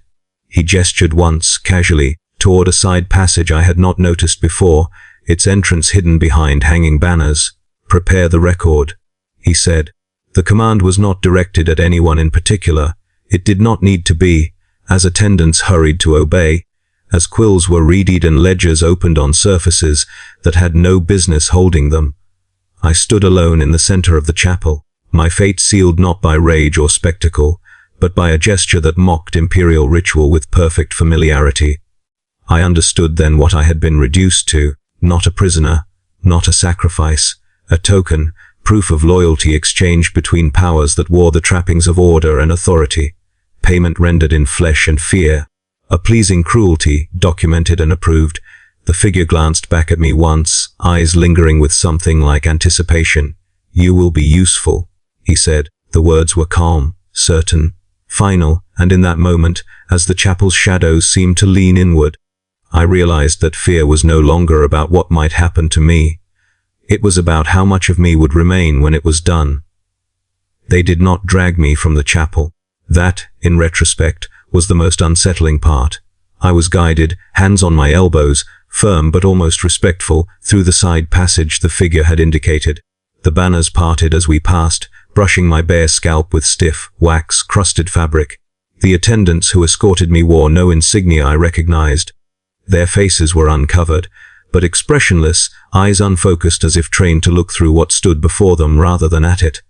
He gestured once, casually, toward a side passage I had not noticed before, its entrance hidden behind hanging banners. Prepare the record, he said. The command was not directed at anyone in particular. It did not need to be, as attendants hurried to obey, as quills were readied and ledgers opened on surfaces that had no business holding them. I stood alone in the center of the chapel, my fate sealed not by rage or spectacle, but by a gesture that mocked imperial ritual with perfect familiarity. I understood then what I had been reduced to, not a prisoner, not a sacrifice, a token, proof of loyalty exchanged between powers that wore the trappings of order and authority, payment rendered in flesh and fear, a pleasing cruelty, documented and approved. The figure glanced back at me once, eyes lingering with something like anticipation. You will be useful, he said. The words were calm, certain, final, and in that moment, as the chapel's shadows seemed to lean inward, I realized that fear was no longer about what might happen to me. It was about how much of me would remain when it was done. They did not drag me from the chapel. That, in retrospect, was the most unsettling part. I was guided, hands on my elbows, firm but almost respectful, through the side passage the figure had indicated. The banners parted as we passed, brushing my bare scalp with stiff, wax-crusted fabric. The attendants who escorted me wore no insignia I recognized. Their faces were uncovered, but expressionless, eyes unfocused as if trained to look through what stood before them rather than at it.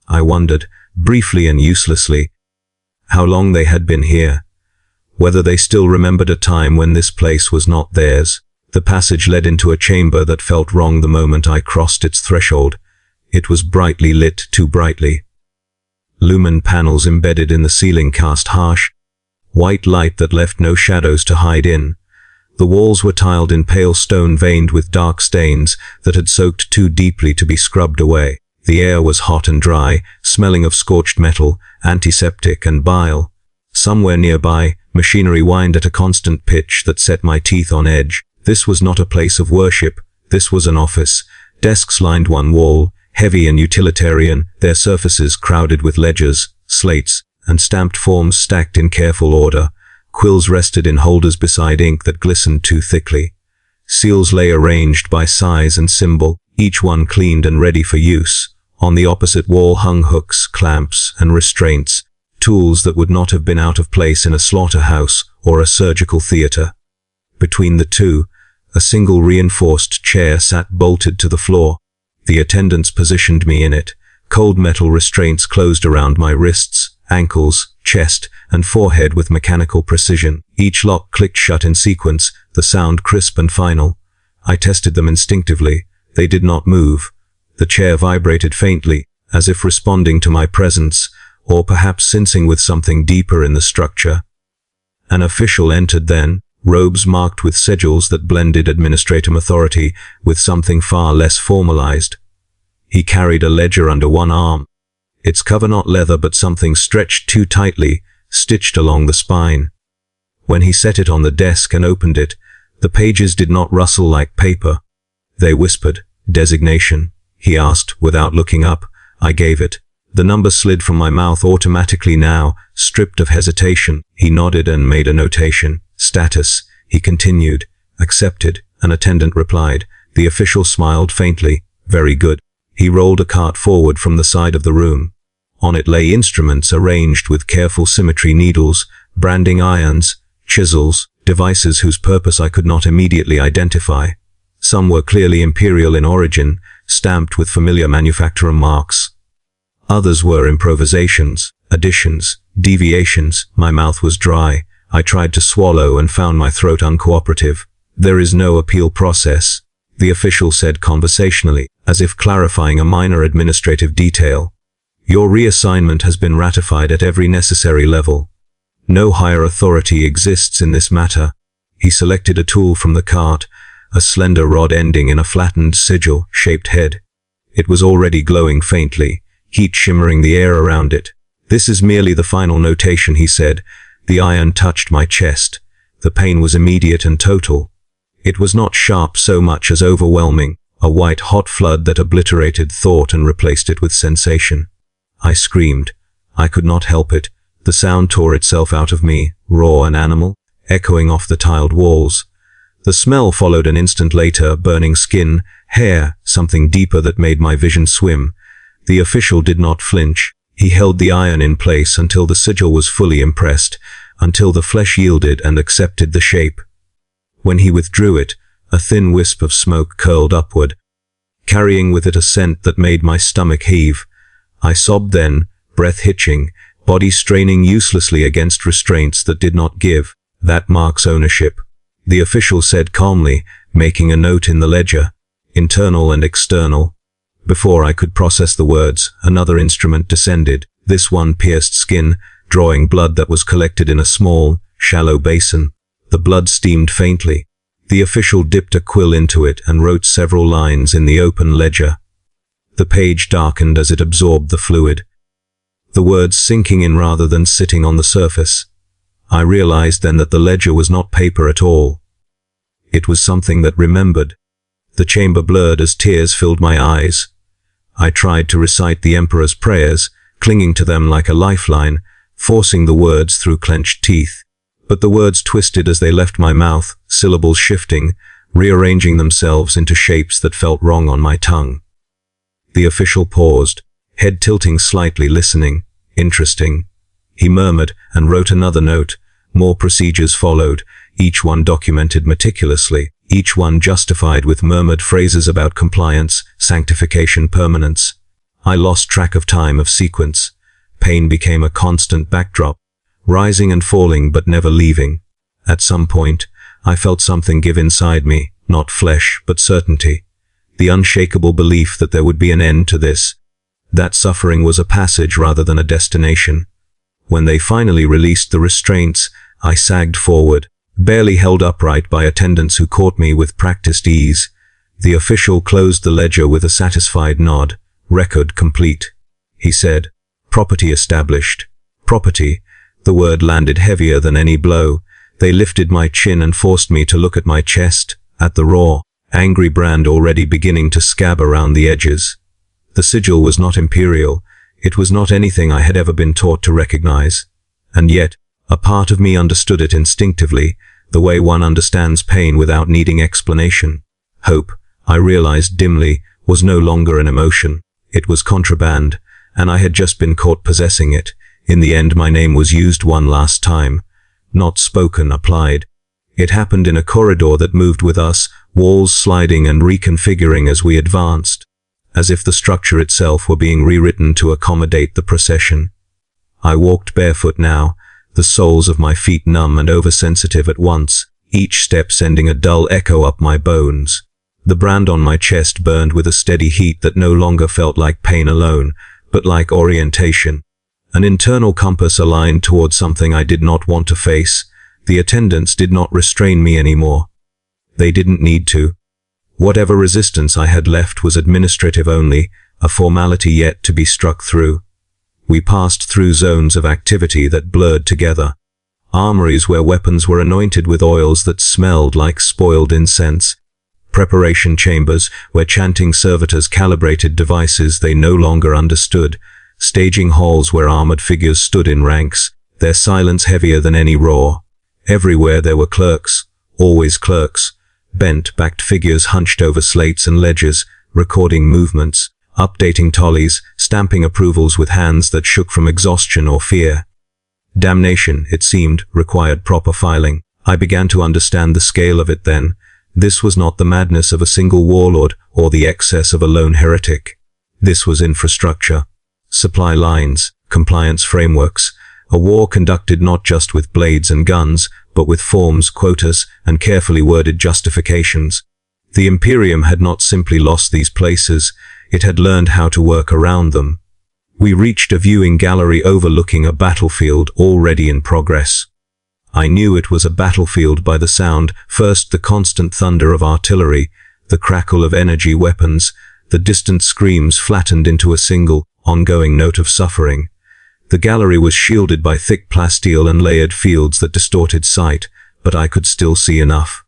I wondered, briefly and uselessly, how long they had been here. Whether they still remembered a time when this place was not theirs. The passage led into a chamber that felt wrong the moment I crossed its threshold. It was brightly lit, too brightly. Lumen panels embedded in the ceiling cast harsh, white light that left no shadows to hide in. The walls were tiled in pale stone veined with dark stains that had soaked too deeply to be scrubbed away. The air was hot and dry, smelling of scorched metal, antiseptic and bile. Somewhere nearby, machinery whined at a constant pitch that set my teeth on edge. This was not a place of worship. This was an office. Desks lined one wall, heavy and utilitarian, their surfaces crowded with ledgers, slates, and stamped forms stacked in careful order. Quills rested in holders beside ink that glistened too thickly. Seals lay arranged by size and symbol, each one cleaned and ready for use. On the opposite wall hung hooks, clamps, and restraints, tools that would not have been out of place in a slaughterhouse or a surgical theater. Between the two, a single reinforced chair sat bolted to the floor. The attendants positioned me in it. Cold metal restraints closed around my wrists, ankles, chest, and forehead with mechanical precision. Each lock clicked shut in sequence, the sound crisp and final. I tested them instinctively. They did not move. The chair vibrated faintly, as if responding to my presence, or perhaps sensing with something deeper in the structure. An official entered then, robes marked with sigils that blended administrative authority with something far less formalized. He carried a ledger under one arm, its cover not leather but something stretched too tightly, stitched along the spine. When he set it on the desk and opened it, the pages did not rustle like paper. They whispered. Designation, he asked, without looking up. I gave it. The number slid from my mouth automatically now, stripped of hesitation. He nodded and made a notation. Status, he continued. Accepted, an attendant replied. The official smiled faintly. Very good. He rolled a cart forward from the side of the room. On it lay instruments arranged with careful symmetry: needles, branding irons, chisels, devices whose purpose I could not immediately identify. Some were clearly imperial in origin, stamped with familiar manufacturer marks. Others were improvisations, additions, deviations. My mouth was dry. I tried to swallow and found my throat uncooperative. There is no appeal process, the official said conversationally, as if clarifying a minor administrative detail. Your reassignment has been ratified at every necessary level. No higher authority exists in this matter. He selected a tool from the cart, a slender rod ending in a flattened sigil-shaped head. It was already glowing faintly, heat shimmering the air around it. This is merely the final notation, he said. The iron touched my chest. The pain was immediate and total. It was not sharp so much as overwhelming, a white hot flood that obliterated thought and replaced it with sensation. I screamed. I could not help it. The sound tore itself out of me, raw and animal, echoing off the tiled walls. The smell followed an instant later: burning skin, hair, something deeper that made my vision swim. The official did not flinch. He held the iron in place until the sigil was fully impressed, until the flesh yielded and accepted the shape. When he withdrew it, a thin wisp of smoke curled upward, carrying with it a scent that made my stomach heave. I sobbed then, breath hitching, body straining uselessly against restraints that did not give. That marks ownership, the official said calmly, making a note in the ledger. Internal and external. Before I could process the words, another instrument descended. This one pierced skin, drawing blood that was collected in a small, shallow basin. The blood steamed faintly. The official dipped a quill into it and wrote several lines in the open ledger. The page darkened as it absorbed the fluid, the words sinking in rather than sitting on the surface. I realized then that the ledger was not paper at all. It was something that remembered. The chamber blurred as tears filled my eyes. I tried to recite the Emperor's prayers, clinging to them like a lifeline, forcing the words through clenched teeth. But the words twisted as they left my mouth, syllables shifting, rearranging themselves into shapes that felt wrong on my tongue. The official paused, head tilting slightly, listening. Interesting, he murmured, and wrote another note. More procedures followed, each one documented meticulously, each one justified with murmured phrases about compliance, sanctification, permanence. I lost track of time, of sequence. Pain became a constant backdrop, rising and falling but never leaving. At some point, I felt something give inside me, not flesh, but certainty. The unshakable belief that there would be an end to this. That suffering was a passage rather than a destination. When they finally released the restraints, I sagged forward, barely held upright by attendants who caught me with practiced ease. The official closed the ledger with a satisfied nod. Record complete, he said. Property established. Property. The word landed heavier than any blow. They lifted my chin and forced me to look at my chest, at the raw, angry brand already beginning to scab around the edges. The sigil was not imperial. It was not anything I had ever been taught to recognize. And yet, a part of me understood it instinctively, the way one understands pain without needing explanation. Hope, I realized dimly, was no longer an emotion. It was contraband, and I had just been caught possessing it. In the end, my name was used one last time. Not spoken, applied. It happened in a corridor that moved with us, walls sliding and reconfiguring as we advanced, as if the structure itself were being rewritten to accommodate the procession. I walked barefoot now, the soles of my feet numb and oversensitive at once, each step sending a dull echo up my bones. The brand on my chest burned with a steady heat that no longer felt like pain alone, but like orientation. An internal compass aligned towards something I did not want to face. The attendants did not restrain me anymore. They didn't need to. Whatever resistance I had left was administrative only, a formality yet to be struck through. We passed through zones of activity that blurred together. Armories where weapons were anointed with oils that smelled like spoiled incense. Preparation chambers where chanting servitors calibrated devices they no longer understood. staging halls where armored figures stood in ranks, their silence heavier than any roar. Everywhere there were clerks, always clerks, bent-backed figures hunched over slates and ledgers, recording movements, updating tallies, stamping approvals with hands that shook from exhaustion or fear. Damnation, it seemed, required proper filing. I began to understand the scale of it then. This was not the madness of a single warlord or the excess of a lone heretic. This was infrastructure. Supply lines, compliance frameworks, a war conducted not just with blades and guns, but with forms, quotas, and carefully worded justifications. The Imperium had not simply lost these places, it had learned how to work around them. We reached a viewing gallery overlooking a battlefield already in progress. I knew it was a battlefield by the sound, first the constant thunder of artillery, the crackle of energy weapons, the distant screams flattened into a single, ongoing note of suffering. The gallery was shielded by thick plasteel and layered fields that distorted sight, but I could still see enough.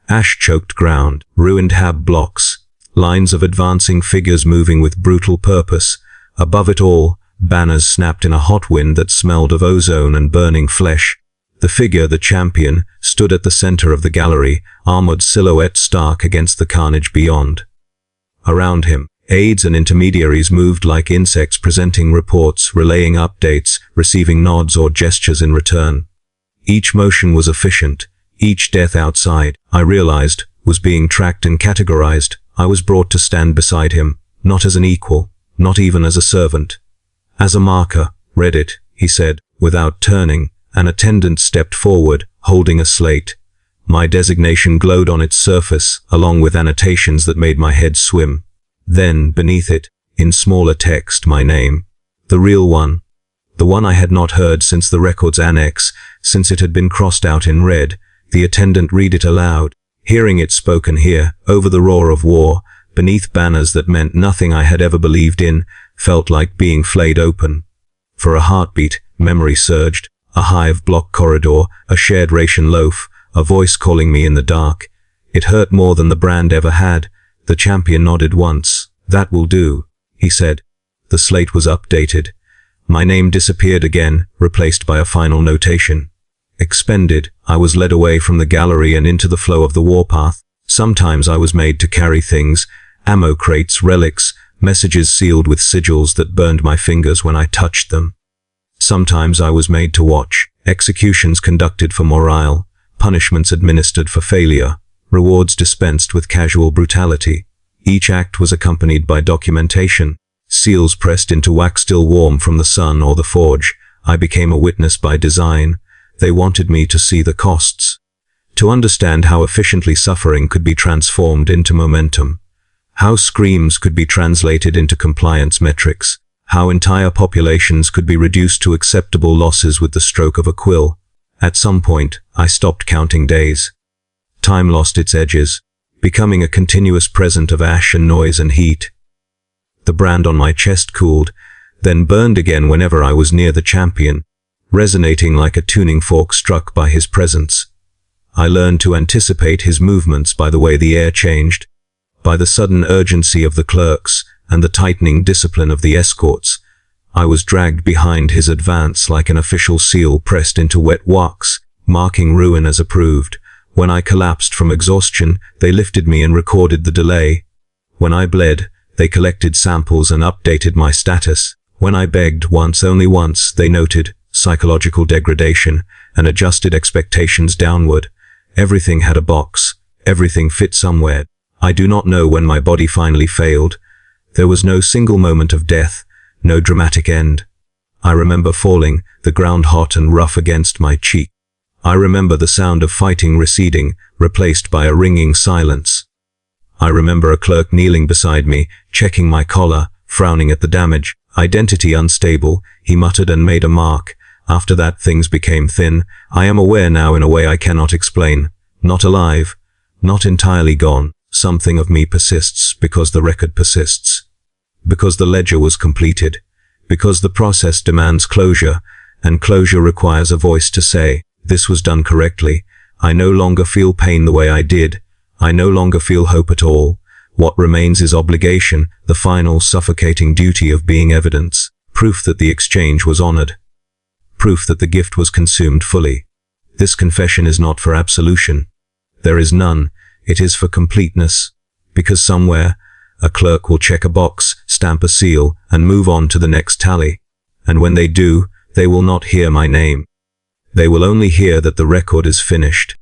Ash-choked ground, ruined hab blocks, lines of advancing figures moving with brutal purpose. Above it all, banners snapped in a hot wind that smelled of ozone and burning flesh. The figure, the champion, stood at the center of the gallery, armored silhouette stark against the carnage beyond. Around him, aides and intermediaries moved like insects, presenting reports, relaying updates, receiving nods or gestures in return. Each motion was efficient. Each death outside, I realized, was being tracked and categorized. I was brought to stand beside him, not as an equal, not even as a servant. As a marker, read it, he said, without turning. An attendant stepped forward, holding a slate. My designation glowed on its surface, along with annotations that made my head swim. Then, beneath it, in smaller text, my name. The real one. The one I had not heard since the record's annex, since it had been crossed out in red. The attendant read it aloud, hearing it spoken here, over the roar of war, beneath banners that meant nothing I had ever believed in, felt like being flayed open. For a heartbeat, memory surged, a hive block corridor, a shared ration loaf, a voice calling me in the dark. It hurt more than the brand ever had. The champion nodded once. That will do, he said. The slate was updated. My name disappeared again, replaced by a final notation. Expended, I was led away from the gallery and into the flow of the warpath. Sometimes I was made to carry things, ammo crates, relics, messages sealed with sigils that burned my fingers when I touched them. Sometimes I was made to watch, executions conducted for morale, punishments administered for failure, rewards dispensed with casual brutality. Each act was accompanied by documentation, seals pressed into wax still warm from the sun or the forge. I became a witness by design. They wanted me to see the costs, to understand how efficiently suffering could be transformed into momentum, how screams could be translated into compliance metrics, how entire populations could be reduced to acceptable losses with the stroke of a quill. At some point, I stopped counting days. Time lost its edges, becoming a continuous present of ash and noise and heat. The brand on my chest cooled, then burned again whenever I was near the champion, resonating like a tuning fork struck by his presence. I learned to anticipate his movements by the way the air changed, by the sudden urgency of the clerks and the tightening discipline of the escorts. I was dragged behind his advance like an official seal pressed into wet wax, marking ruin as approved. When I collapsed from exhaustion, they lifted me and recorded the delay. When I bled, they collected samples and updated my status. When I begged once, only once, they noted psychological degradation and adjusted expectations downward. Everything had a box. Everything fit somewhere. I do not know when my body finally failed. There was no single moment of death, no dramatic end. I remember falling, the ground hot and rough against my cheek. I remember the sound of fighting receding, replaced by a ringing silence. I remember a clerk kneeling beside me, checking my collar, frowning at the damage. Identity unstable, he muttered and made a mark. After that things became thin. I am aware now in a way I cannot explain. Not alive, not entirely gone. Something of me persists because the record persists. Because the ledger was completed. Because the process demands closure, and closure requires a voice to say, this was done correctly. I no longer feel pain the way I did. I no longer feel hope at all. What remains is obligation, the final suffocating duty of being evidence. Proof that the exchange was honored. Proof that the gift was consumed fully. This confession is not for absolution. There is none. It is for completeness. Because somewhere, a clerk will check a box, stamp a seal, and move on to the next tally. And when they do, they will not hear my name. They will only hear that the record is finished.